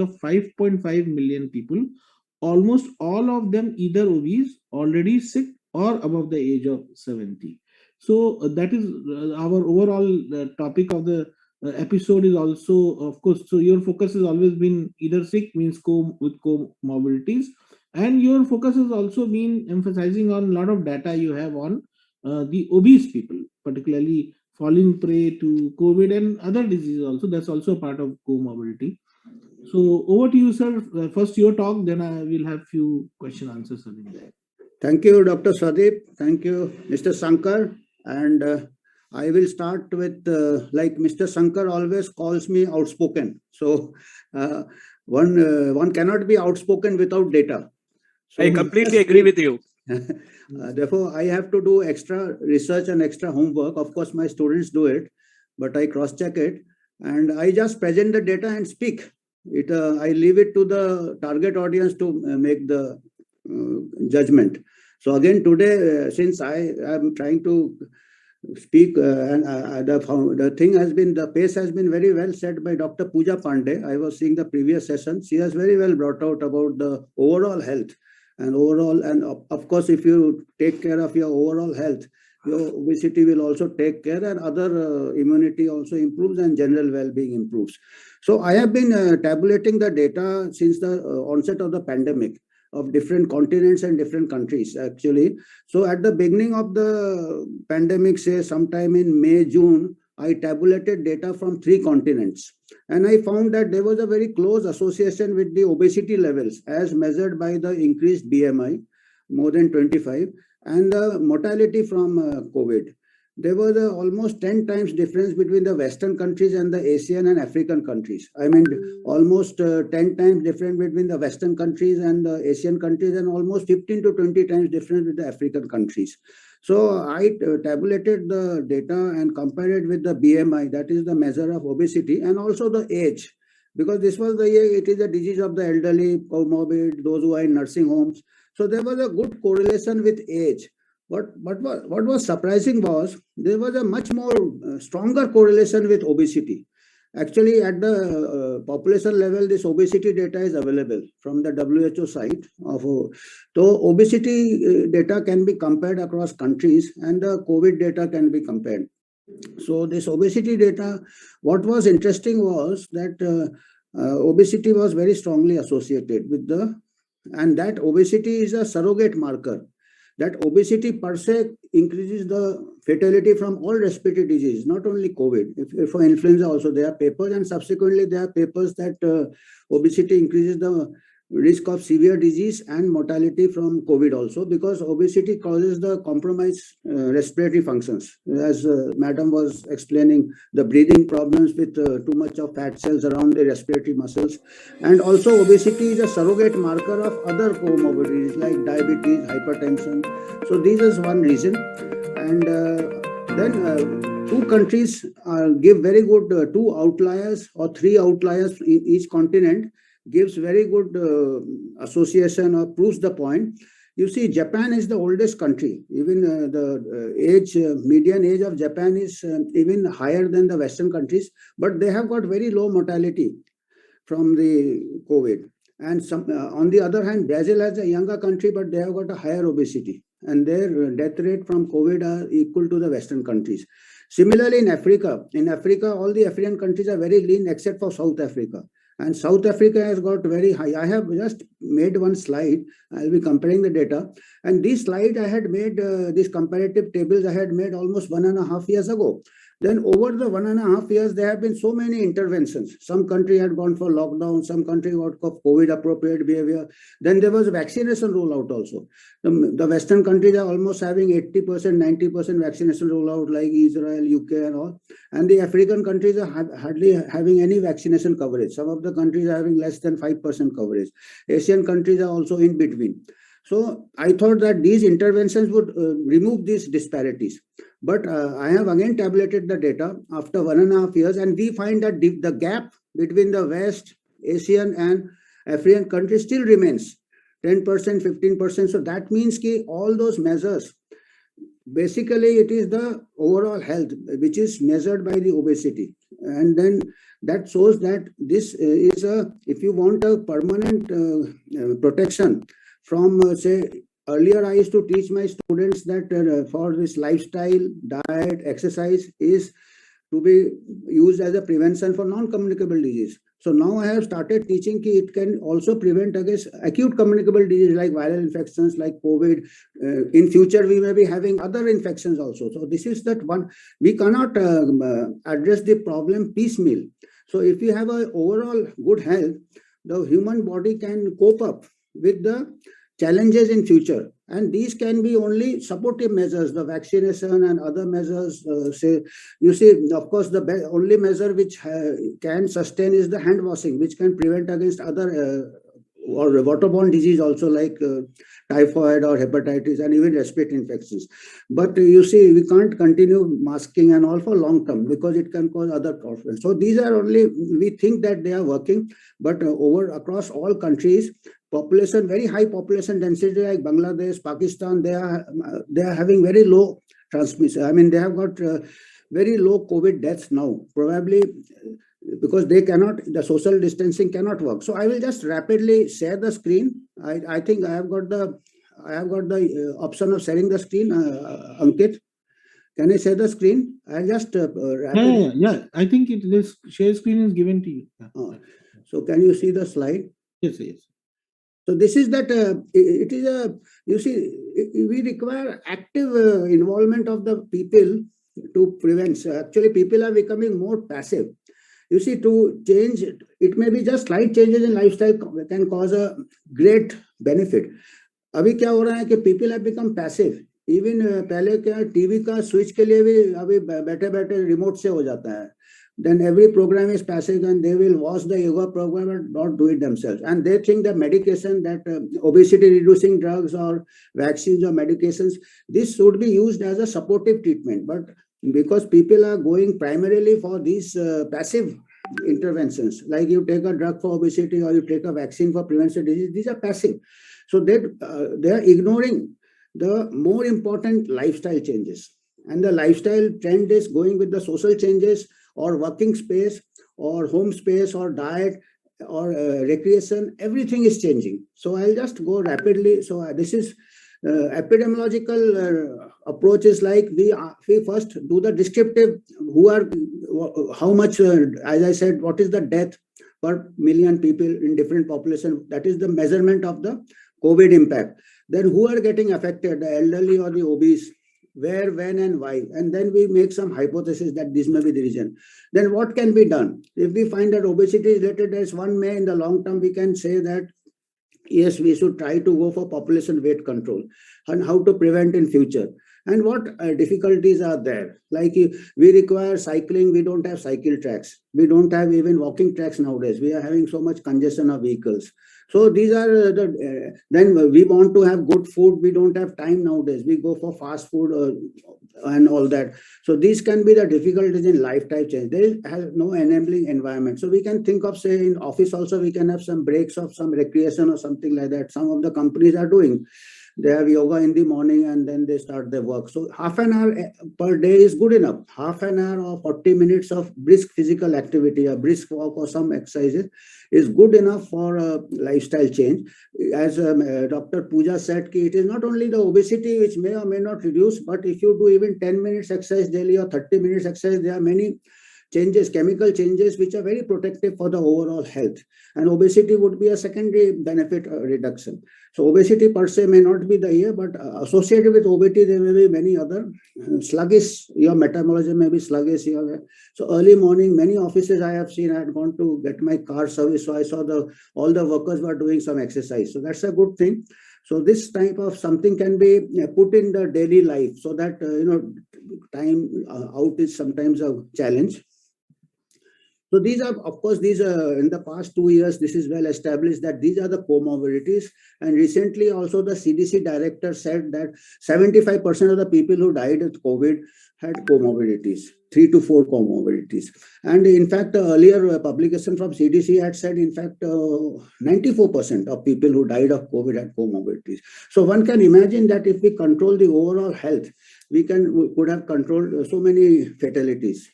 of 5.5 million people, almost all of them either obese, already sick, or above the age of 70. So that is our overall topic of the episode is also, of course, so your focus has always been either sick means with comorbidities, and your focus has also been emphasizing on a lot of data you have on the obese people, particularly falling prey to COVID and other diseases also. That's also part of comorbidity. So over to you, sir. First your talk, then I will have few question answers in there. Thank you, Dr. Swadeep. Thank you, Mr. Sankar. And I will start with, like Mr. Sankar always calls me outspoken. So one cannot be outspoken without data. So I completely agree with you. Therefore, I have to do extra research and extra homework. Of course, my students do it, but I cross-check it. And I just present the data and speak. I leave it to the target audience to make the judgment. So again, today, since I am trying to speak, and the thing has been, the pace has been very well set by Dr. Pooja Pandey. I was seeing the previous session. She has very well brought out about the overall health and overall, and of course, if you take care of your overall health, your obesity will also take care, and other immunity also improves, and general well-being improves. So I have been tabulating the data since the onset of the pandemic of different continents and different countries, actually. So at the beginning of the pandemic, say sometime in May, June, I tabulated data from 3 continents. And I found that there was a very close association with the obesity levels as measured by the increased BMI, more than 25, and the mortality from COVID. There was almost 10 times difference between the Western countries and the Asian and African countries. I mean, almost 10 times difference between the Western countries and the Asian countries, and almost 15 to 20 times difference with the African countries. So I tabulated the data and compared it with the BMI, that is the measure of obesity, and also the age. Because this was the year, it is a disease of the elderly, comorbid, those who are in nursing homes. So there was a good correlation with age. What was surprising was there was a much more stronger correlation with obesity. Actually, at the population level, this obesity data is available from the WHO site. So obesity data can be compared across countries, and the COVID data can be compared. So this obesity data, what was interesting was that obesity was very strongly associated with and that obesity is a surrogate marker. That obesity per se increases the fatality from all respiratory diseases, not only COVID. If for influenza also, there are papers, and subsequently there are papers that obesity increases the risk of severe disease and mortality from COVID also, because obesity causes the compromised respiratory functions. As Madam was explaining, the breathing problems with too much of fat cells around the respiratory muscles. And also obesity is a surrogate marker of other comorbidities like diabetes, hypertension. So this is one reason. And then 2 countries give very good 2 outliers or 3 outliers in each continent, gives very good association or proves the point. You see, Japan is the oldest country. Even the median age of Japan is even higher than the Western countries, but they have got very low mortality from the COVID. And on the other hand, Brazil has a younger country, but they have got a higher obesity, and their death rate from COVID are equal to the Western countries. Similarly, in Africa, all the African countries are very lean except for South Africa. And South Africa has got very high. I have just made one slide. I'll be comparing the data. And this slide I had made, these comparative tables I had made almost 1.5 years ago. Then over the 1.5 years, there have been so many interventions. Some country had gone for lockdown, some country got for COVID appropriate behavior. Then there was a vaccination rollout also. The Western countries are almost having 80%, 90% vaccination rollout, like Israel, UK and all. And the African countries are hardly having any vaccination coverage. Some of the countries are having less than 5% coverage. Asian countries are also in between. So I thought that these interventions would remove these disparities. But I have again tabulated the data after 1.5 years, and we find that the gap between the West, Asian and African countries still remains 10%, 15%. So that means that all those measures, basically it is the overall health which is measured by the obesity, and then that shows that this is a, if you want a permanent protection from say, earlier I used to teach my students that for this lifestyle, diet, exercise is to be used as a prevention for non-communicable disease. So now I have started teaching that it can also prevent against acute communicable disease like viral infections like COVID. In future, we may be having other infections also. So this is that one. We cannot address the problem piecemeal. So if you have a overall good health, the human body can cope up with the challenges in future. And these can be only supportive measures, the vaccination and other measures, say, you see, of course, the only measure which can sustain is the hand washing, which can prevent against other or waterborne disease also like typhoid or hepatitis and even respiratory infections. But you see, we can't continue masking and all for long term because it can cause other problems. So these are only, we think that they are working, but over across all countries, population, very high population density like Bangladesh, Pakistan, they are having very low transmission. I mean, they have got very low COVID deaths now, probably because they cannot, the social distancing cannot work. So I will just rapidly share the screen. I think I have got the option of sharing the screen, Ankit. Can I share the screen? I'll just rapidly. Yeah. I think this share screen is given to you. So can you see the slide? Yes. So this is that it is a, you see, we require active involvement of the people to prevent. So actually, people are becoming more passive. You see, to change, it may be just slight changes in lifestyle can cause a great benefit. अभी क्या हो रहा है कि people have become passive. Even पहले क्या TV का switch के लिए भी अभी बैठे बैठे रिमोट से हो जाता है. Then every program is passive and they will watch the yoga program and not do it themselves. And they think that medication, that obesity reducing drugs or vaccines or medications, this should be used as a supportive treatment. But because people are going primarily for these passive interventions, like you take a drug for obesity or you take a vaccine for prevention disease, these are passive. So they are ignoring the more important lifestyle changes. And the lifestyle trend is going with the social changes or working space or home space or diet or recreation. Everything is changing. So I'll just go rapidly. So this is epidemiological approach is like we first do the descriptive, how much, as I said, what is the death per million people in different population. That is the measurement of the COVID impact. Then who are getting affected, the elderly or the obese, where, when, and why. And then we make some hypothesis that this may be the reason. Then what can be done? If we find that obesity is related as one may in the long term, we can say that yes, we should try to go for population weight control and how to prevent in future. And what difficulties are there? Like we require cycling, we don't have cycle tracks. We don't have even walking tracks nowadays. We are having so much congestion of vehicles. So these are then we want to have good food. We don't have time nowadays. We go for fast food and all that. So these can be the difficulties in lifestyle change. There has no enabling environment. So we can think of, say, in office also, we can have some breaks of some recreation or something like that. Some of the companies are doing. They have yoga in the morning and then they start their work. So half an hour per day is good enough. Half an hour or 40 minutes of brisk physical activity, a brisk walk or some exercises is good enough for a lifestyle change. As Dr. Pooja said, it is not only the obesity which may or may not reduce, but if you do even 10 minutes exercise daily or 30 minutes exercise, there are many changes, chemical changes, which are very protective for the overall health. And obesity would be a secondary benefit reduction. So obesity per se may not be the year, but associated with obesity, there may be many other sluggish, your metabolism may be sluggish. So early morning, many offices I have seen, I had gone to get my car service. So I saw all the workers were doing some exercise. So that's a good thing. So this type of something can be put in the daily life so that, time out is sometimes a challenge. So these are, of course, these are in the past 2 years, this is well established that these are the comorbidities. And recently also the CDC director said that 75% of the people who died with COVID had comorbidities, 3 to 4 comorbidities. And in fact, the earlier publication from CDC had said, in fact, 94% of people who died of COVID had comorbidities. So one can imagine that if we control the overall health, we could have controlled so many fatalities.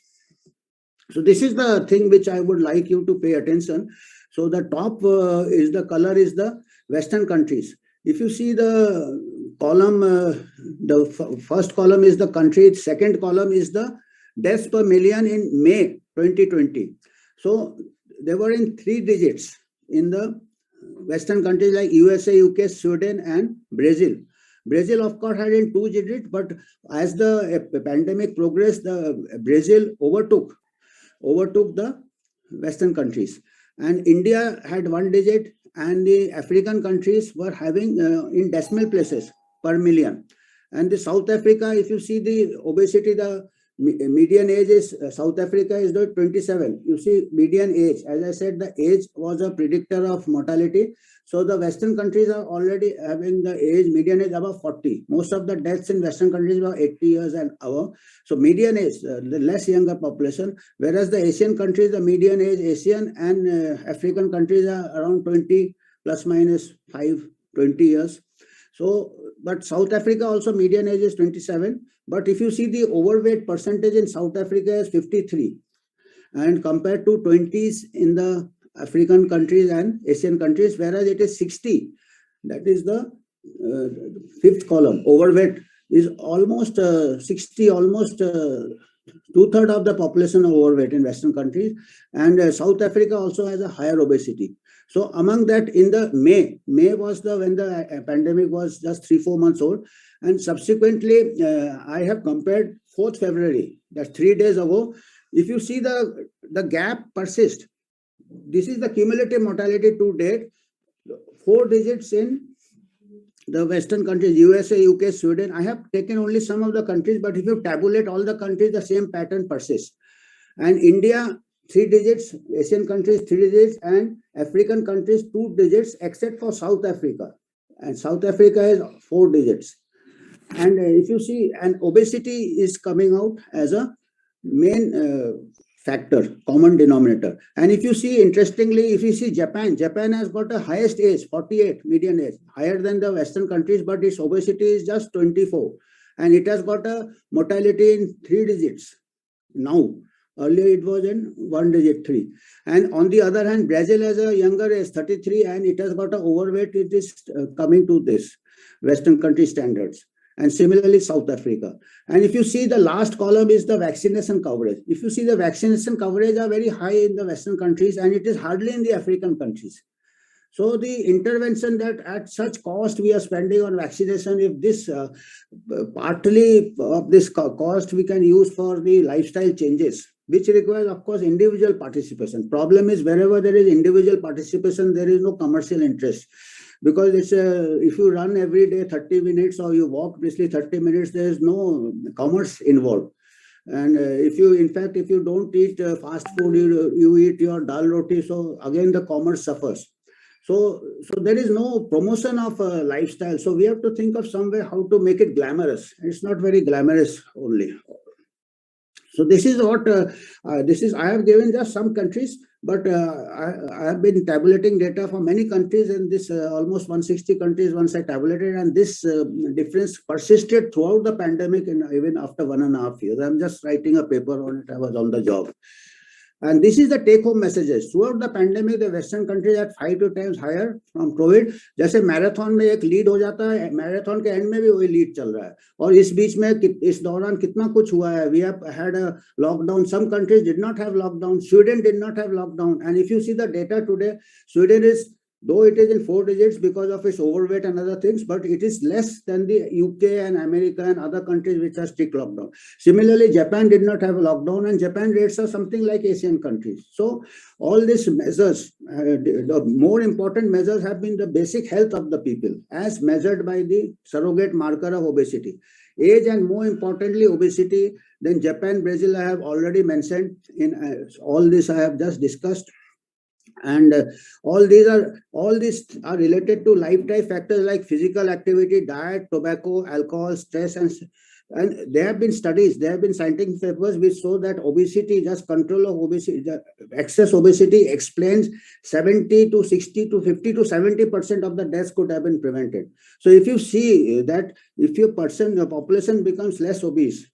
So this is the thing which I would like you to pay attention. So the top is the color is the Western countries. If you see the column, the first column is the country, second column is the deaths per million in May 2020. So they were in 3 digits in the Western countries like USA, UK, Sweden, and Brazil. Brazil, of course, had in 2 digits, but as the pandemic progressed, the Brazil overtook the Western countries. And India had 1 digit, and the African countries were having in decimal places per million. And the South Africa, if you see the obesity, the median age is South Africa is the 27. You see median age, as I said, the age was a predictor of mortality. So the Western countries are already having the age, median age above 40. Most of the deaths in Western countries were 80 years and above. So median age, the less younger population, whereas the Asian countries, the median age, Asian and African countries are around 20 plus minus 5, 20 years. So, but South Africa also median age is 27. But if you see the overweight percentage in South Africa is 53, and compared to 20s in the African countries and Asian countries, whereas it is 60. That is the 5th column. Overweight is almost 60, almost 2/3 of the population are overweight in Western countries, and South Africa also has a higher obesity. So among that, in the May was when the pandemic was just 3-4 months old, and subsequently I have compared 4th February, that's 3 days ago. If you see the gap persists, this is the cumulative mortality to date, 4 digits in the Western countries, USA, UK, Sweden. I have taken only some of the countries, but if you tabulate all the countries, the same pattern persists. And India, 3 digits, Asian countries 3 digits, and African countries 2 digits, except for South Africa. And South Africa is 4 digits. And if you see, and obesity is coming out as a main factor, common denominator. And if you see, interestingly, if you see Japan has got the highest age, 48 median age, higher than the Western countries, but its obesity is just 24. And it has got a mortality in 3 digits now. Earlier it was in 1 digit 3. And on the other hand, Brazil has a younger age, 33, and it has got an overweight. It is coming to this Western country standards. And similarly, South Africa. And if you see, the last column is the vaccination coverage. If you see, the vaccination coverage are very high in the Western countries, and it is hardly in the African countries. So the intervention that at such cost we are spending on vaccination, if this partly of this cost we can use for the lifestyle changes, which requires, of course, individual participation. Problem is, wherever there is individual participation, there is no commercial interest. Because it's if you run every day 30 minutes or you walk basically 30 minutes, there is no commerce involved. And if you don't eat fast food, you eat your dal roti, so again the commerce suffers. So there is no promotion of lifestyle. So we have to think of some way how to make it glamorous. It's not very glamorous only. So this is what I have given just some countries, but I have been tabulating data for many countries, and this almost 160 countries once I tabulated, and this difference persisted throughout the pandemic and even after 1.5 years. I'm just writing a paper on it. I was on the job. And this is the take-home messages. Throughout the pandemic, the Western countries had 5 to 10 times higher from COVID. जैसे marathon में एक lead हो जाता है, marathon के and में भी वही लीड चल रहा है. और इस बीच में इस दौरान कितना कुछ हुआ है. We have had a lockdown. Some countries did not have lockdown. Sweden did not have lockdown. And if you see the data today, Sweden is though it is in 4 digits because of its overweight and other things, but it is less than the UK and America and other countries which are strict lockdown. Similarly, Japan did not have a lockdown, and Japan rates are something like Asian countries. So all these measures, the more important measures have been the basic health of the people as measured by the surrogate marker of obesity. Age and more importantly, obesity. Then Japan, Brazil, I have already mentioned in all this I have just discussed. And all these are related to lifestyle factors like physical activity, diet, tobacco, alcohol, stress, and there have been studies, there have been scientific papers which show that obesity, just control of obesity, excess obesity explains 70 to 60 to 50 to 70% of the deaths could have been prevented. So if you see that if the population becomes less obese,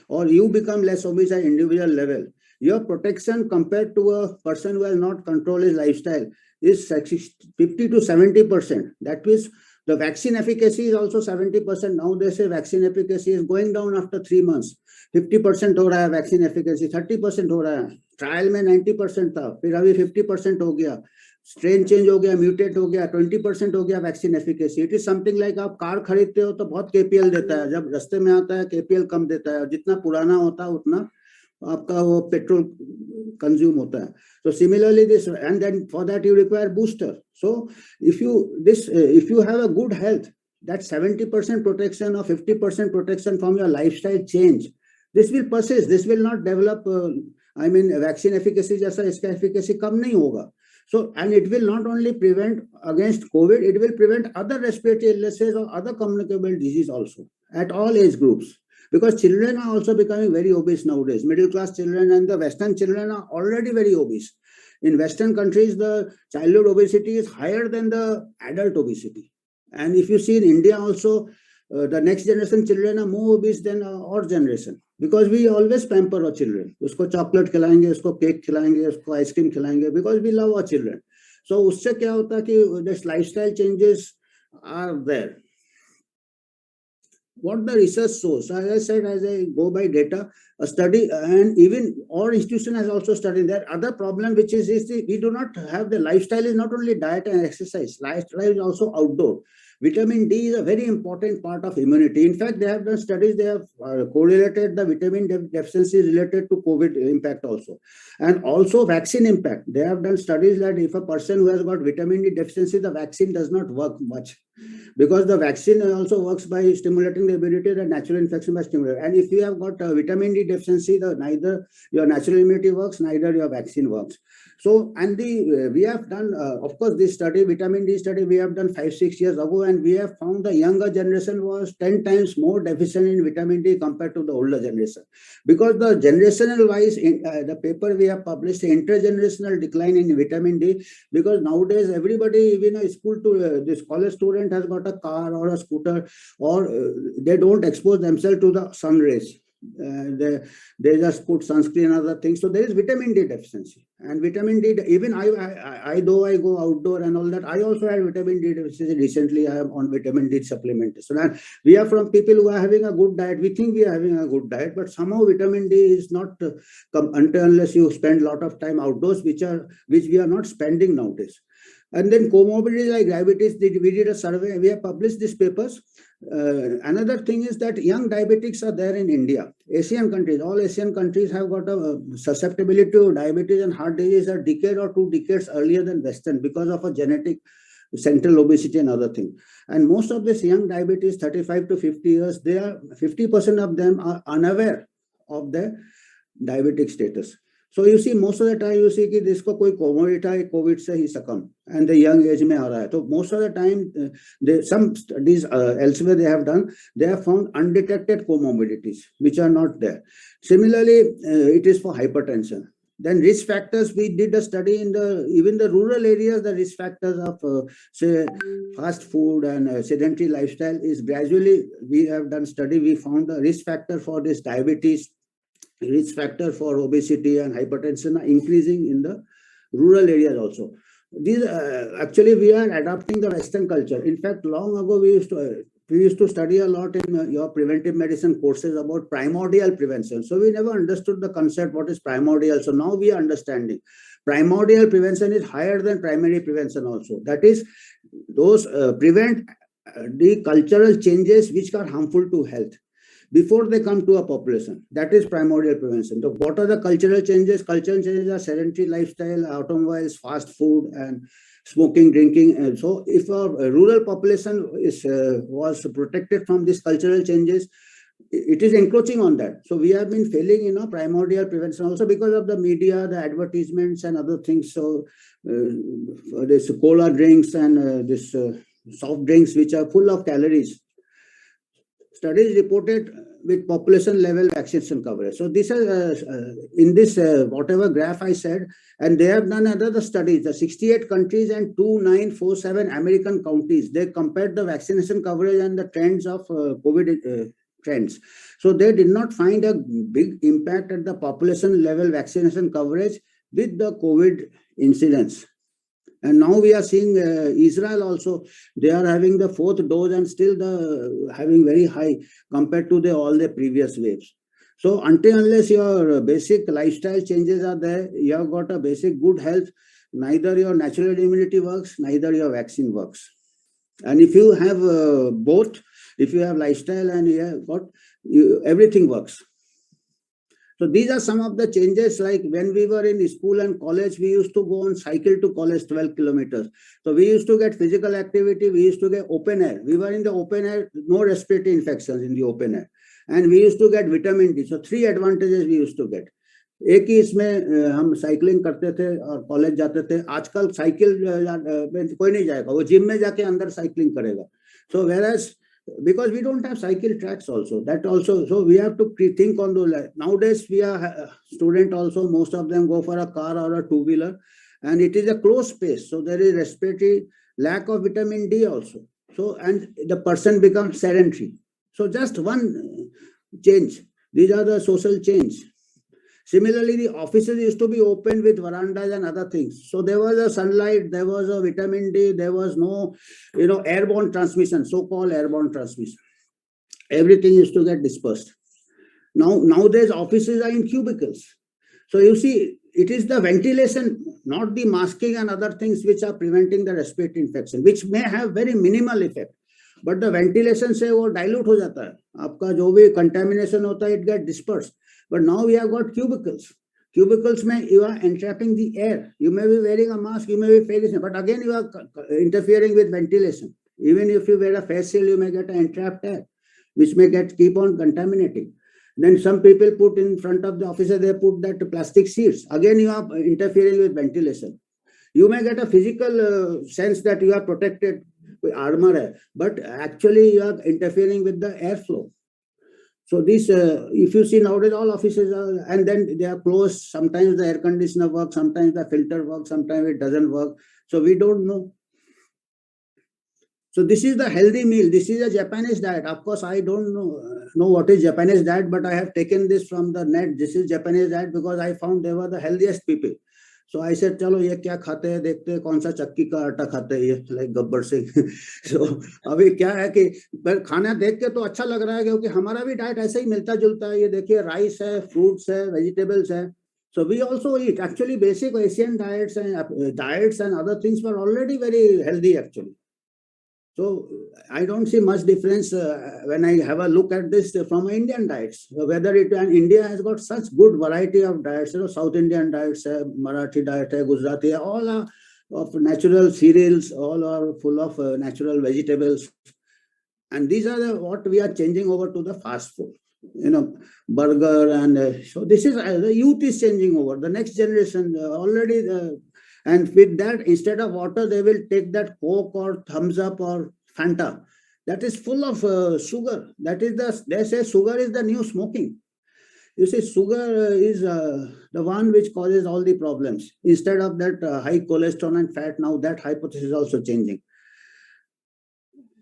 or you become less obese at individual level, your protection compared to a person who has not controlled his lifestyle is 50 to 70%. That means the vaccine efficacy is also 70%. Now they say vaccine efficacy is going down after 3 months. 50% हो रहा है vaccine efficacy, 30% हो रहा है. Trial में 90% था, फिर अभी 50% हो गया. स्ट्रेन चेंज हो गया, म्यूटेट हो गया, 20% हो गया vaccine efficacy. It is something like आप कार खरीदते हो तो बहुत केपीएल देता है, जब रास्ते में आता है केपीएल कम देता है, और जितना पुराना होता है उतना आपका वो पेट्रोल कंज्यूम होता है. So similarly this, and then for that you require booster. So if you have a good health, that 70% protection or 50% protection from your lifestyle change, this will persist, this will not develop. Vaccine efficacy जैसा इसका efficacy कम नहीं होगा. So, and it will not only prevent against COVID, it will prevent other respiratory illnesses or other communicable disease also at all age groups. Because children are also becoming very obese nowadays. Middle class children and the Western children are already very obese. In Western countries, the childhood obesity is higher than the adult obesity. And if you see in India also, the next generation children are more obese than our generation. Because we always pamper our children. Usko chocolate खिलाएंगे, उसको cake खिलाएंगे, उसको ice cream खिलाएंगे, because we love our children. So उससे क्या होता है कि this lifestyle changes are there. What the research shows, as I said, as I go by data, a study, and even our institution has also studied that other problem, which is we do not have the lifestyle is not only diet and exercise, lifestyle is also outdoor. Vitamin D is a very important part of immunity. In fact, they have done studies, they have correlated the vitamin deficiency related to COVID impact also. And also vaccine impact. They have done studies that if a person who has got vitamin D deficiency, the vaccine does not work much. Because the vaccine also works by stimulating the immunity, the natural infection by stimulating. And if you have got vitamin D deficiency, neither your natural immunity works, neither your vaccine works. So, and we have done, of course, this study, vitamin D study, we have done 5-6 years ago, and we have found the younger generation was 10 times more deficient in vitamin D compared to the older generation. Because the generational wise, the paper we have published, intergenerational decline in vitamin D, because nowadays everybody, even a this college student has got a car or a scooter, or they don't expose themselves to the sun rays. They just put sunscreen and other things. So there is vitamin D deficiency. And vitamin D, even I though I go outdoor and all that, I also had vitamin D deficiency. Recently, I am on vitamin D supplement. So now we are from people who are having a good diet. We think we are having a good diet, but somehow vitamin D is not until unless you spend a lot of time outdoors, which we are not spending nowadays. And then comorbidities like diabetes, we did a survey, we have published these papers. Another thing is that young diabetics are there in India. Asian countries, all Asian countries have got a susceptibility to diabetes and heart disease a decade or 2 decades earlier than Western because of a genetic central obesity and other thing. And most of this young diabetes, 35 to 50 years, 50% of them are unaware of their diabetic status. So you see, most of the time you see कि जिसको कोई comorbidity Covid से ही सकम and the young age में आ रहा है. So most of the time, some studies elsewhere they have done, they have found undetected comorbidities which are not there. Similarly, it is for hypertension. Then risk factors, we did a study in even the rural areas, the risk factors of say fast food and sedentary lifestyle is gradually, we have done study, we found the risk factor for this diabetes, risk factor for obesity and hypertension are increasing in the rural areas also. These actually we are adopting the Western culture. In fact, long ago we used to study a lot in your preventive medicine courses about primordial prevention. So we never understood the concept what is primordial. So now we are understanding. primordial prevention is higher than primary prevention also. That is, those prevent the cultural changes which are harmful to health before they come to a population. That is primordial prevention. So what are the cultural changes? Cultural changes are sedentary lifestyle, automobiles, fast food, and smoking, drinking. And so if a rural population was protected from these cultural changes, it is encroaching on that. So we have been failing in primordial prevention also because of the media, the advertisements and other things. So this cola drinks and this soft drinks which are full of calories. Studies reported with population level vaccination coverage. So this is in this whatever graph I said, and they have done another studies. The 68 countries and 2947 American counties. They compared the vaccination coverage and the trends of COVID trends. So they did not find a big impact at the population level vaccination coverage with the COVID incidence. And now we are seeing Israel also, they are having the 4th dose and still having very high compared to all the previous waves. So until unless your basic lifestyle changes are there, you have got a basic good health, neither your natural immunity works, neither your vaccine works. And if you have both, if you have lifestyle and you have got, everything works. So these are some of the changes. Like when we were in school and college, we used to go on cycle to college 12 kilometers. So we used to get physical activity. We used to get open air. We were in the open air, no respiratory infections in the open air. And we used to get vitamin D. So 3 advantages we used to get. एक ही इसमें हम cycling करते थे और college जाते थे. आजकल cycle में कोई नहीं जाएगा, वो जिम में जाके अंदर साइकिलिंग करेगा. So whereas because we don't have cycle tracks also, that also, so we have to think on those. Nowadays we are student also, most of them go for a car or a two-wheeler, and it is a closed space, so there is respiratory lack of vitamin D also. So and the person becomes sedentary. So just one change. These are the social change. Similarly, the offices used to be open with verandas and other things. So there was a sunlight, there was a vitamin D, there was no, airborne transmission, so-called airborne transmission. Everything used to get dispersed. Nowadays, offices are in cubicles. So you see, it is the ventilation, not the masking and other things which are preventing the respiratory infection, which may have very minimal effect. But the ventilation से वो dilute हो जाता है. आपका जो भी contamination होता है, it get dispersed. But now we have got cubicles. Cubicles mein you are entrapping the air. You may be wearing a mask, you may be facing, but again you are interfering with ventilation. Even if you wear a face shield, you may get an entrapped air, which may keep on contaminating. Then some people put in front of the officer, they put that plastic sheets. Again, you are interfering with ventilation. You may get a physical sense that you are protected with armor, but actually you are interfering with the airflow. So this, if you see nowadays, all offices are, and then they are closed. Sometimes the air conditioner works, sometimes the filter works, sometimes it doesn't work. So we don't know. So this is the healthy meal. This is a Japanese diet. Of course, I don't know what is Japanese diet, but I have taken this from the net. This is Japanese diet because I found they were the healthiest people. So I said, चलो ये क्या खाते हैं, देखते हैं कौन सा चक्की का आटा खाते हैं ये, like गब्बर सिंह. So अभी क्या है कि पर खाना देख के तो अच्छा लग रहा है क्योंकि हमारा भी डाइट ऐसे ही मिलता जुलता है. ये देखिए राइस है, फ्रूट्स है, वेजिटेबल्स है. So we also eat. Actually, basic Asian diets and other things were already very healthy actually. So I don't see much difference when I have a look at this from Indian diets. Whether and India has got such good variety of diets, South Indian diets, Marathi diet, Gujarati, all are of natural cereals, all are full of natural vegetables. And these are what we are changing over to the fast food, burger. And so this is, the youth is changing over. The next generation already and with that, instead of water, they will take that Coke or Thumbs Up or Fanta. That is full of sugar. That is they say sugar is the new smoking. You see, sugar is the one which causes all the problems. Instead of that high cholesterol and fat, now that hypothesis is also changing.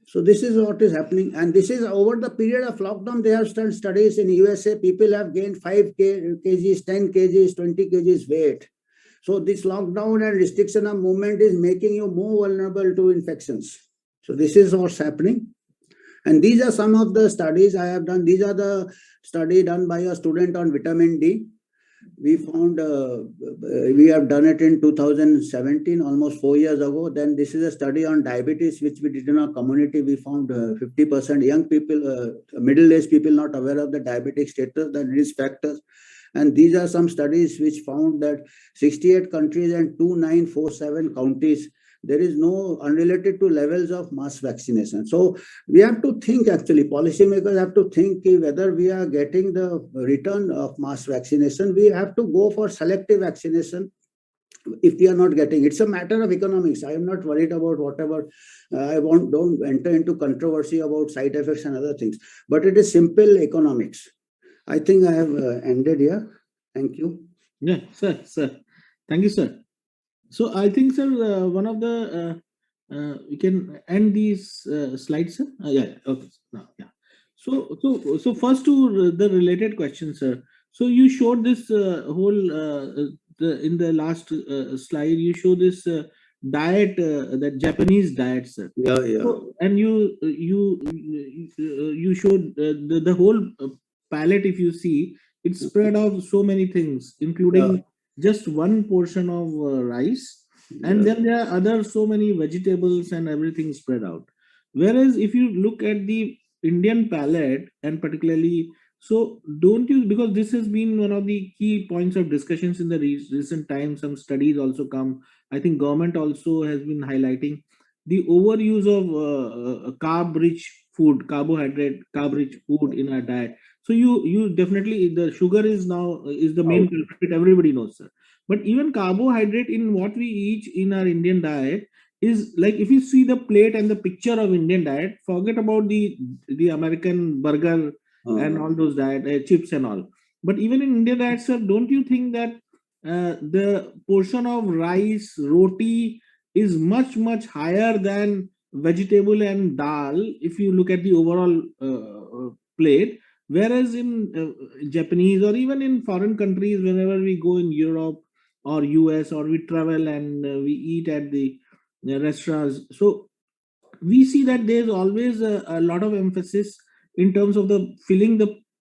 So this is what is happening. And this is over the period of lockdown, they have done studies in USA. People have gained 5 kgs, 10 kgs, 20 kgs weight. So this lockdown and restriction of movement is making you more vulnerable to infections. So this is what's happening. And these are some of the studies I have done. These are the study done by a student on vitamin D. we found we have done it in 2017, almost 4 years ago. Then this is a study on diabetes, which we did in our community. We found 50% young people, middle-aged people not aware of the diabetic status, the risk factors. And these are some studies which found that 68 countries and 2947 counties, there is no unrelated to levels of mass vaccination. So we have to think, actually, policymakers have to think whether we are getting the return of mass vaccination. We have to go for selective vaccination if we are not getting. It's a matter of economics. I am not worried about whatever. Don't enter into controversy about side effects and other things, but it is simple economics. I think I have ended here. Thank you. Yeah, sir. Thank you, sir. So I think, sir, one of the we can end these slides, sir. Yeah. Okay. Now, yeah. So first to the related questions, sir. So you showed this whole in the last slide. You show this diet, that Japanese diet, sir. Yeah. So, and you showed the whole palette. If you see, it's spread of so many things, including just one portion of rice, and Yeah. then there are other so many vegetables and everything spread out. Whereas if you look at the Indian palette, and particularly, so don't you, because this has been one of the key points of discussions in the recent times. Some studies also come. I think government also has been highlighting the overuse of carb rich food, carb rich food in our diet. So you definitely, the sugar is now is the main Out. culprit, everybody knows, sir. But even carbohydrate in what we eat in our Indian diet is like, if you see the plate and the picture of Indian diet, forget about the American burger and all those diet chips and all. But even in Indian diet, sir, don't you think that the portion of rice, roti is much higher than vegetable and dal if you look at the overall plate? Whereas in Japanese, or even in foreign countries, whenever we go in Europe or US, or we travel and we eat at the restaurants, so we see that there's always a lot of emphasis in terms of the filling the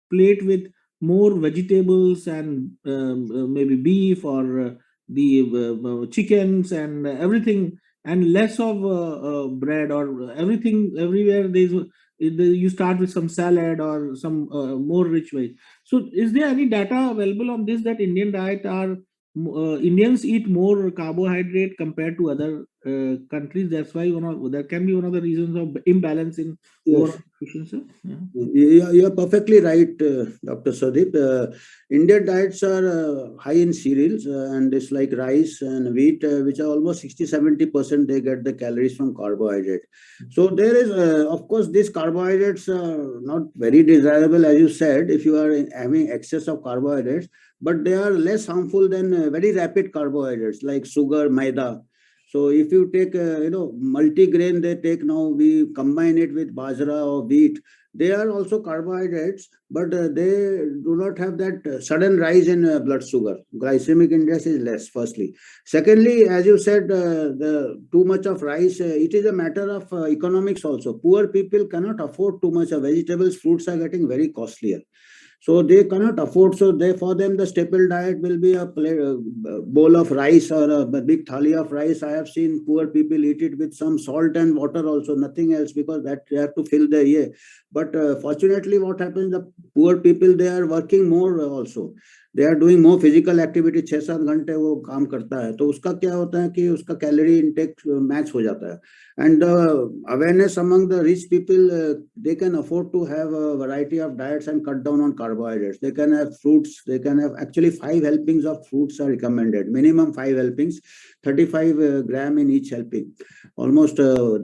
plate with more vegetables and maybe beef, or the chickens and everything, and less of bread or everything. Everywhere you start with some salad or some more rich way. So is there any data available on this, that Indian diet are Indians eat more carbohydrate compared to other countries? That's why that can be one of the reasons of imbalance in overall Yes. nutrition, sir. Yeah. You're perfectly right, Dr. Sadeep. Indian diets are high in cereals, and it's like rice and wheat, which are almost 60-70%. They get the calories from carbohydrate. So there is, of course, these carbohydrates are not very desirable, as you said, if you are having excess of carbohydrates, but they are less harmful than very rapid carbohydrates like sugar, maida. So if you take, multi-grain, they take now, we combine it with bajra or wheat. They are also carbohydrates, but they do not have that sudden rise in blood sugar. Glycemic index is less, firstly. Secondly, as you said, the too much of rice, it is a matter of economics also. Poor people cannot afford too much of vegetables. Fruits are getting very costlier. So they cannot afford. So they, for them, the staple diet will be a bowl of rice or a big thali of rice. I have seen poor people eat it with some salt and water also, nothing else, because that they have to fill the year. But fortunately, what happens, the poor people, they are working more also. They are doing more physical activity. 6-7 घंटे वो काम करता है, तो उसका क्या होता है कि उसका कैलोरी इनटेक मैच हो जाता है. And awareness among the rich people, they can afford to have a variety of diets and cut down on carbohydrates. They can have fruits. They can have, actually, 5 helpings of fruits are recommended. Minimum 5 helpings, 35 gram in each helping. Almost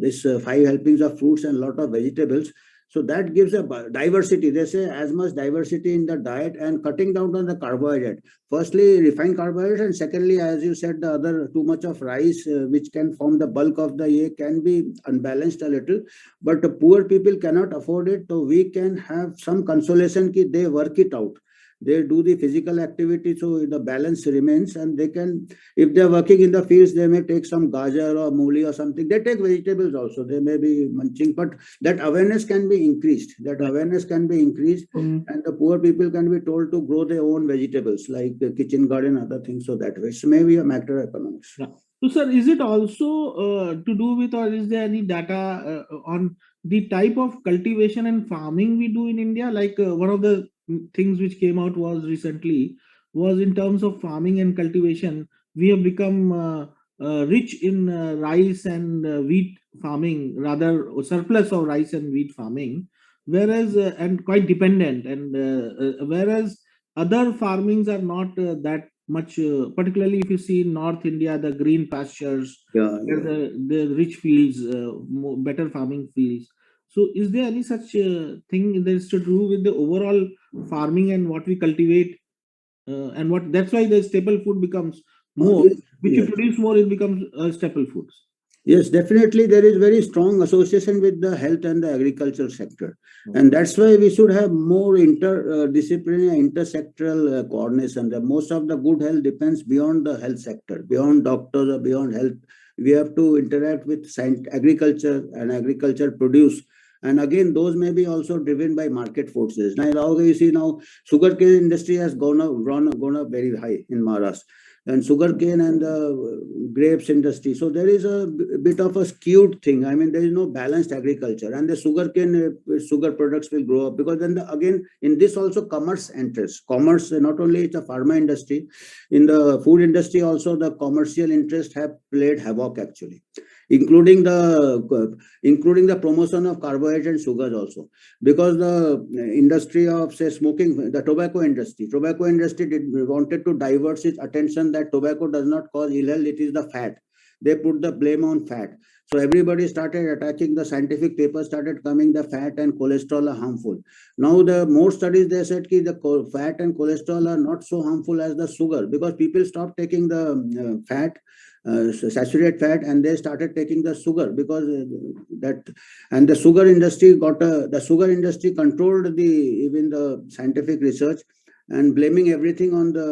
this 5 helpings of fruits and a lot of vegetables. So that gives a diversity. They say as much diversity in the diet, and cutting down on the carbohydrate. Firstly, refined carbohydrates, and secondly, as you said, the other, too much of rice, which can form the bulk of the year, can be unbalanced a little. But the poor people cannot afford it, so we can have some consolation that they work it out. they do the physical activity, so the balance remains, and they can, if they're working in the fields, they may take some gajar or mooli or something. They take vegetables also. They may be munching, but that awareness can be increased. That awareness can be increased, and the poor people can be told to grow their own vegetables, like the kitchen garden, other things. So that way, it's maybe a matter of economics. Yeah. So, sir, is it also to do with, or is there any data on the type of cultivation and farming we do in India? Like one of the things which came out was recently was in terms of farming and cultivation, we have become rich in rice and wheat farming, rather surplus of rice and wheat farming, whereas and quite dependent, and whereas other farmings are not that much, particularly if you see in North India, the green pastures, Yeah, where yeah. the rich fields, better farming fields. So, is there any such thing that is to do with the overall farming and what we cultivate, and what that's why the staple food becomes more, Yes, which you yes. produce more, it becomes staple foods. Yes, definitely there is very strong association with the health and the agriculture sector. Okay. And that's why we should have more interdisciplinary, intersectoral coordination. The most of the good health depends beyond the health sector, beyond doctors or beyond health. We have to interact with science, agriculture and agriculture produce. And again, those may be also driven by market forces. Now you see now, sugarcane industry has gone up very high in Maharashtra, and sugarcane and the grapes industry. So there is a bit of a skewed thing. I mean, there is no balanced agriculture, and the sugarcane sugar products will grow up, because then again in this also commerce enters. Commerce, not only it's a pharma industry, in the food industry also the commercial interest have played havoc actually, including the promotion of carbohydrates and sugars also, because the industry of, say, smoking, the tobacco industry wanted to divert its attention that tobacco does not cause ill health, it is the fat. They put the blame on fat. So everybody started attaching, the scientific papers started coming, the fat and cholesterol are harmful. Now the more studies, they said that the fat and cholesterol are not so harmful as the sugar, because people stopped taking the fat, saturated fat, and they started taking the sugar, because that, and the sugar industry the sugar industry controlled the even the scientific research, and blaming everything on the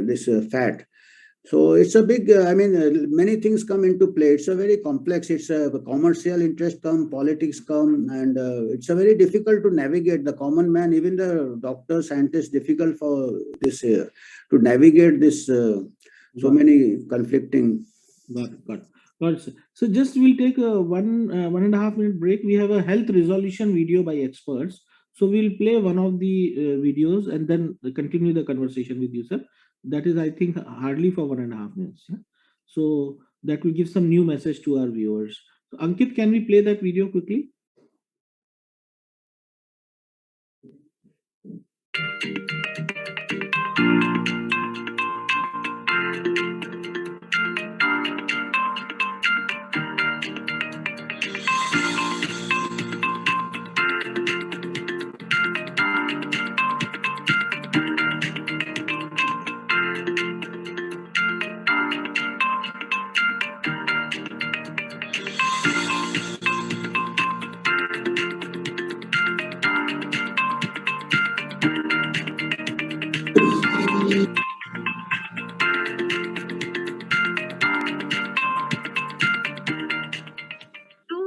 this fat. So it's a big, many things come into play. It's a very complex, it's a commercial interest come, politics come, and it's a very difficult to navigate. The common man, even the doctor, scientist, difficult for this to navigate this so many conflicting. Got it. Got it. Got it, sir. So just we'll take a 1.5 minute break. We have a health resolution video by experts. So we'll play one of the videos and then continue the conversation with you, sir. That is, I think, hardly for 1.5 minutes. Yeah? So that will give some new message to our viewers. So Ankit, can we play that video quickly? तो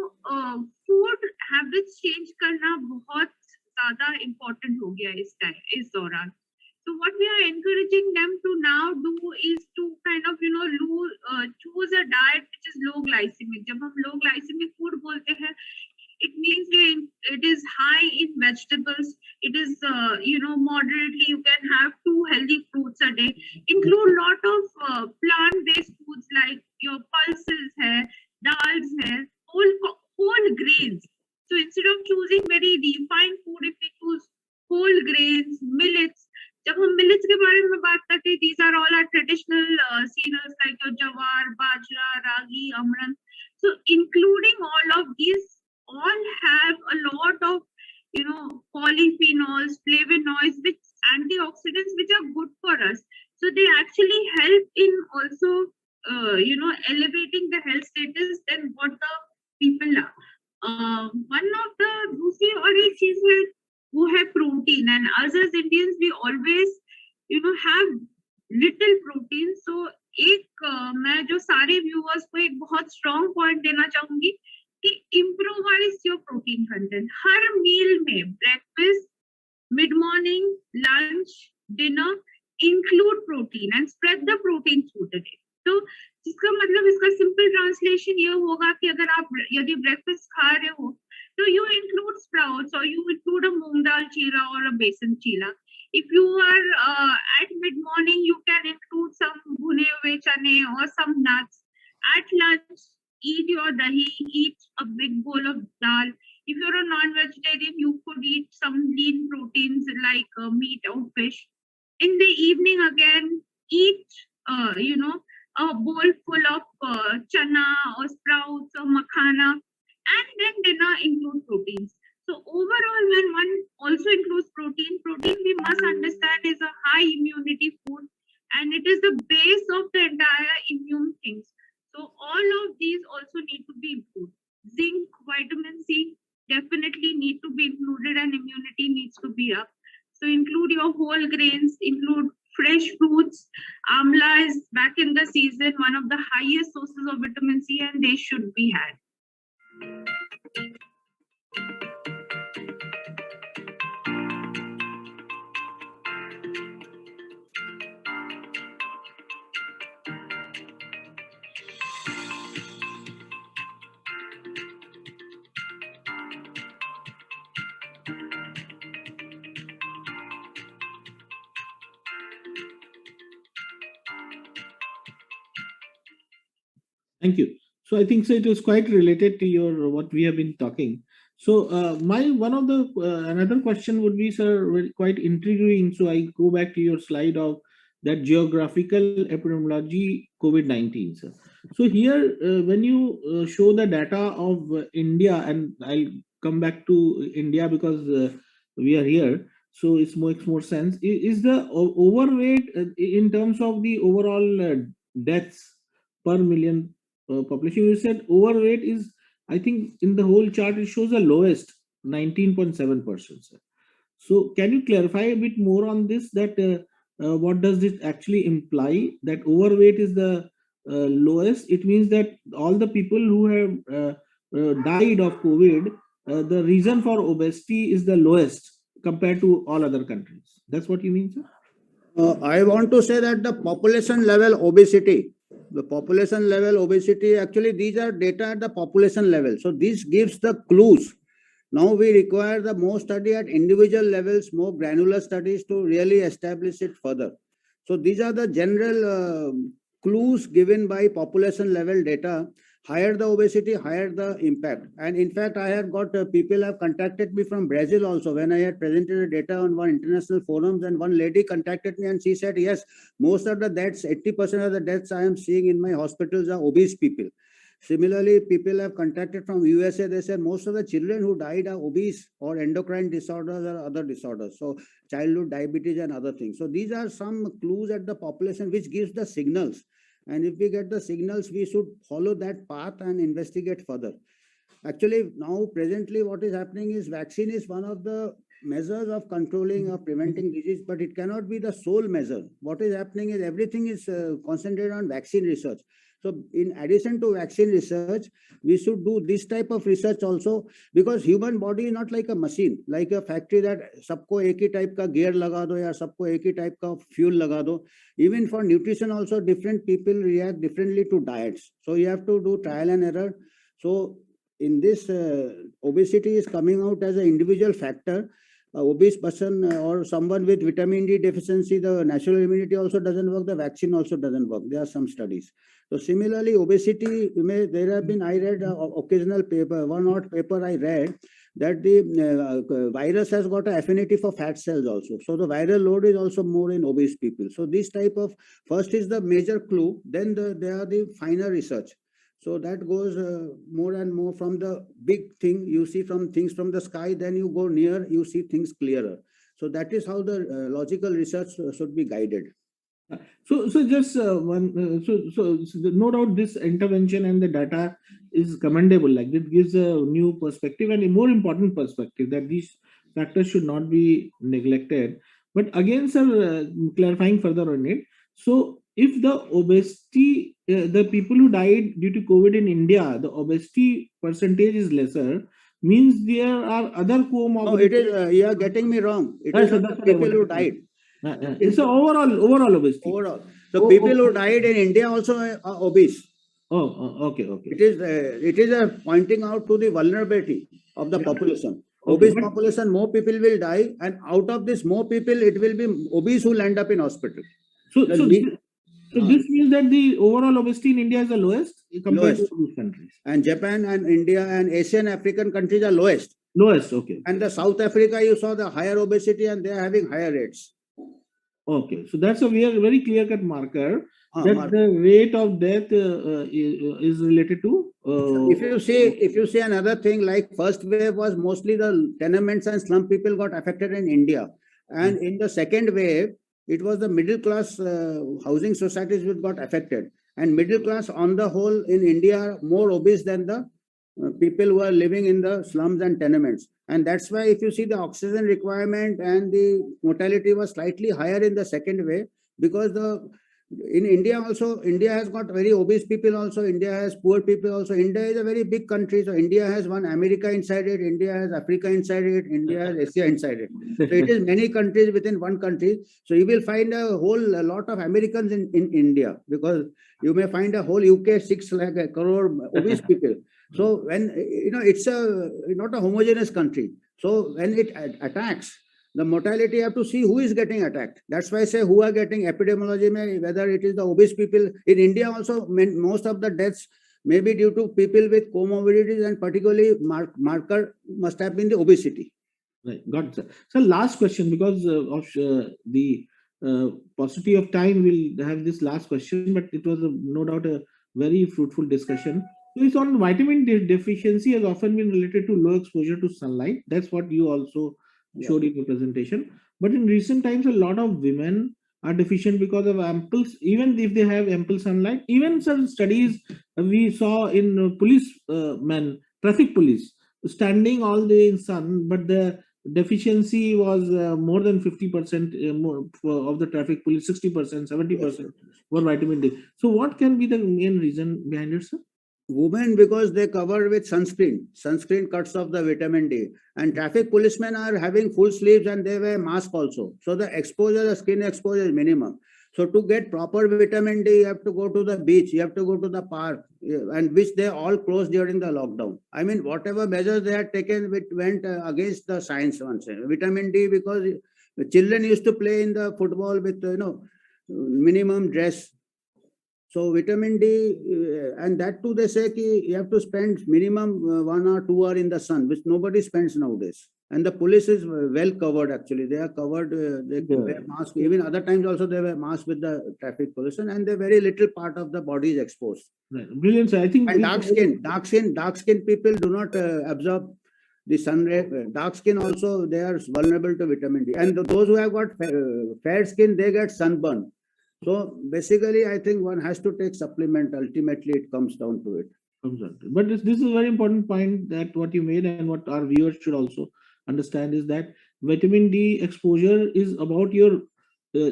food habits change करना बहुत ज्यादा important हो गया इस दौरान. So what we are encouraging them to now do is to kind of choose a diet which is low glycemic. जब हम low glycemic food बोलते हैं, it means it is high in vegetables. It is moderately. You can have 2 healthy fruits a day. Include lot of plant-based foods like your pulses है, dals है, whole grains. So instead of choosing very refined food, if we choose whole grains, millets. जब हम millets के बारे में बात करते हैं, these are all our traditional cereals like your jawar, bajra, ragi, amran. So including all of these, all have a lot of polyphenols, flavonoids, which antioxidants, which are good for us. So they actually help in also elevating the health status than what the people are. one of the दूसरी और एक चीज है, who have protein, and us as Indians, we always, have little protein. So मैं जो सारे viewers को एक बहुत strong point देना चाहूंगी कि improvise your protein content. Her meal में breakfast, mid morning, lunch, dinner include protein and spread the protein through the day. तो जिसका मतलब इसका सिंपल ट्रांसलेशन ये होगा कि अगर आप यदि ब्रेकफास्ट खा रहे हो तो you include sprouts or you include a moong dal chila or a besan chila. If you are at mid morning, you can include some bhune hue chane or some nuts. At lunch, eat your dahi, eat a big bowl of dal. If you're a non-vegetarian, you could eat some lean proteins like meat or fish. In the evening, again, eat, a bowl full of chana or sprouts or makhana, and then dinner include proteins. So overall, when one also includes protein we must understand is a high immunity food, and it is the base of the entire immune things. So all of these also need to be improved. Zinc, vitamin C definitely need to be included, and immunity needs to be up. So include your whole grains, include fresh fruits. Amla is back in the season, one of the highest sources of vitamin C, and they should be had. Thank you. So I think so it was quite related to your what we have been talking. So my one of the another question would be, sir, quite intriguing. So I go back to your slide of that geographical epidemiology COVID-19, sir. So here when you show the data of India, and I'll come back to India because we are here, so it makes more sense. Is the overweight in terms of the overall deaths per million population? You said overweight is, I think in the whole chart it shows the lowest 19.7%, sir. So can you clarify a bit more on this, that what does this actually imply, that overweight is the lowest? It means that all the people who have died of COVID, the reason for obesity is the lowest compared to all other countries. That's what you mean, sir? I want to say that the population level obesity, actually these are data at the population level. So this gives the clues. Now we require the more study at individual levels, more granular studies to really establish it further. So these are the general clues given by population level data. Higher the obesity, higher the impact. And in fact, I have got people have contacted me from Brazil also when I had presented the data on one international forums, and one lady contacted me and she said, yes, most of the deaths, 80% of the deaths I am seeing in my hospitals are obese people. Similarly, people have contacted from USA. They said most of the children who died are obese or endocrine disorders or other disorders. So childhood diabetes and other things. So these are some clues at the population which gives the signals. And if we get the signals, we should follow that path and investigate further. Actually, now presently what is happening is vaccine is one of the measures of controlling or preventing disease, but it cannot be the sole measure. What is happening is everything is concentrated on vaccine research. So in addition to vaccine research, we should do this type of research also, because human body is not like a machine, like a factory that सबको एक ही type का gear लगा दो या सबको एक ही type का fuel लगा दो. Even for nutrition also, different people react differently to diets. So you have to do trial and error. So in this, obesity is coming out as an individual factor. Obese person or someone with vitamin D deficiency, the natural immunity also doesn't work, the vaccine also doesn't work. There are some studies. So similarly, obesity, there have been, I read occasional paper, one odd paper I read, that the virus has got an affinity for fat cells also. So the viral load is also more in obese people. So this type of, first is the major clue, then there are the finer research. So that goes more and more from the big thing. You see from things from the sky, then you go near, you see things clearer. So that is how the logical research should be guided. So just one. So no doubt this intervention and the data is commendable. Like it gives a new perspective and a more important perspective, that these factors should not be neglected. But again, sir, clarifying further on it. So, if the obesity, the people who died due to COVID in India, the obesity percentage is lesser, means there are other No, it is, comorbidities. you are getting me wrong. It is Yes, sir, not the that's what I people wanted who to know. died. It's a overall obesity. Overall. So Oh, people oh, who died in India also are obese. okay, okay. It is a pointing out to the vulnerability of the Yeah. population. Okay, Obese but population, more people will die, and out of this more people, it will be obese who will end up in hospital. so The so le- so this means that the overall obesity in India is the lowest compared to lowest, these countries. and Japan and India and Asian African countries are lowest. Lowest, okay. And the South Africa, you saw the higher obesity, and they are having higher rates. Okay, so that's a very clear-cut marker that Mark. the rate of death is related to. If you see another thing, like first wave was mostly the tenements and slum people got affected in India, and in the second wave, it was the middle class housing societies which got affected, and middle class on the whole in India are more obese than the people who are living in the slums and tenements, and that's why if you see the oxygen requirement and the mortality was slightly higher in the second wave, because the in India also, India has got very obese people also, India has poor people also. India is a very big country. So India has one America inside it, India has Africa inside it, India has Asia inside it. So it is many countries within one country. So you will find a lot of Americans in India, because you may find a whole UK 6 lakh crore obese people. So when it's not a homogeneous country. So when it attacks, the mortality, you have to see who is getting attacked. That's why I say who are getting epidemiology, whether it is the obese people. In India also, most of the deaths may be due to people with comorbidities, and particularly marker must have been the obesity. Right, got it, sir. So last question, because of the paucity of time, we'll have this last question, but it was no doubt a very fruitful discussion. So it's on vitamin deficiency has often been related to low exposure to sunlight. That's what you also showed in your presentation. But in recent times, a lot of women are deficient because of ample, even if they have ample sunlight. Even some studies we saw in police men, traffic police, standing all day in sun, but the deficiency was more than 50% more of the traffic police, 60%, 70% were vitamin D. So what can be the main reason behind it, sir? Women, because they cover with sunscreen cuts off the vitamin D, and traffic policemen are having full sleeves and they wear mask also, so the skin exposure is minimum. So to get proper vitamin D, you have to go to the beach, you have to go to the park, and which they all closed during the lockdown. I mean, whatever measures they had taken, it went against the science once. Vitamin D, because the children used to play in the football with minimum dress. So vitamin D, and that too, they say you have to spend minimum 1 or 2 hours in the sun, which nobody spends nowadays. And the police is well covered actually. They are covered. They wear masks. Even other times also they wear masks with the traffic pollution, and the very little part of the body is exposed. Right. Brilliant, sir. I think And dark skin people do not absorb the sun ray. Dark skin also, they are vulnerable to vitamin D. And those who have got fair skin, they get sunburn. So basically, I think one has to take supplement. Ultimately, it comes down to it. But this is a very important point that what you made and what our viewers should also understand is that vitamin D exposure is about your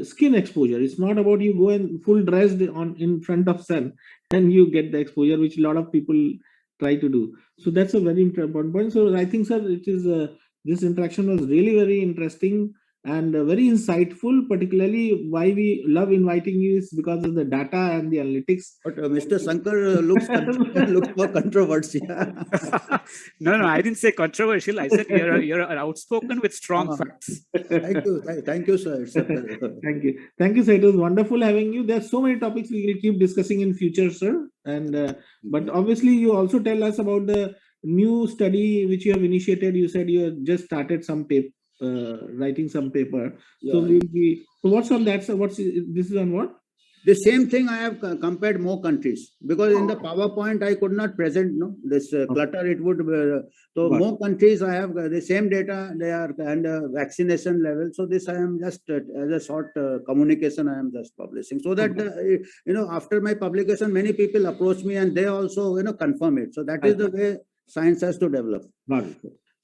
skin exposure. It's not about you go and full dressed on in front of sun and you get the exposure, which a lot of people try to do. So that's a very important point. So I think, sir, it is this interaction was really very interesting and very insightful. Particularly, why we love inviting you is because of the data and the analytics. But Mr. Sankar looks for controversy. No, I didn't say controversial. I said you're outspoken with strong facts. Thank you, sir. It's a pleasure. Thank you, sir. It was wonderful having you. There's so many topics we will keep discussing in future, sir. And but obviously, you also tell us about the new study which you have initiated. You said you have just started some paper, writing some paper. So we'll be. So what's on that, sir? This is on what? The same thing I have compared more countries, because in the PowerPoint I could not present this clutter. It would so more countries I have the same data. They are and vaccination level. So this I am just as a short communication I am just publishing, so that after my publication many people approach me and they also confirm it. So that is the way science has to develop.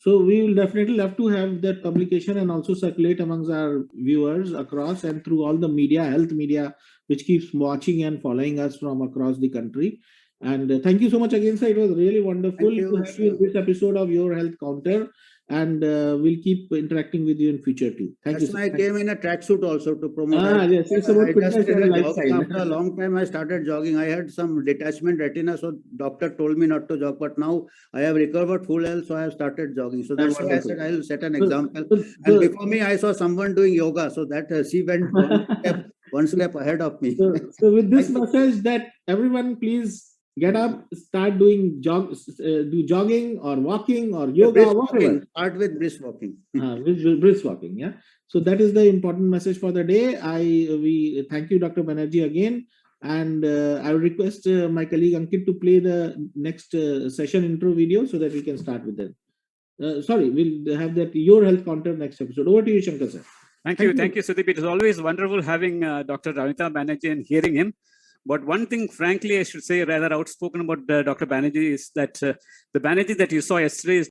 So we will definitely love to have that publication and also circulate amongst our viewers across and through all the media, health media, which keeps watching and following us from across the country. And thank you so much again, sir. It was really wonderful Thank you. to have you in this episode of Your Health Counter. And we'll keep interacting with you in future too. Thank you, That's sir. why I came in a tracksuit also to promote. Yes, it's about I just fitness did and a jogging. lifestyle. After a long time, I started jogging. I had some detachment retina, so doctor told me not to jog. But now I have recovered full health, so I have started jogging. So that's why I said I'll set an example. And before me, I saw someone doing yoga, so that she went one step ahead of me. So with this message that everyone please get up, start doing do jogging or walking or yoga, whatever. Start with brisk walking. With brisk walking, yeah. So that is the important message for the day. We thank you, Dr. Banerjee, again, and I will request my colleague Ankit to play the next session intro video so that we can start with that. Sorry, we'll have that Your Health Counter next episode. Over to you, Shankar sir. Thank you, Sudeep. It is always wonderful having Dr. Ravita Banerjee and hearing him. But one thing, frankly, I should say, rather outspoken about Dr. Banerjee is that the Banerjee that you saw yesterday is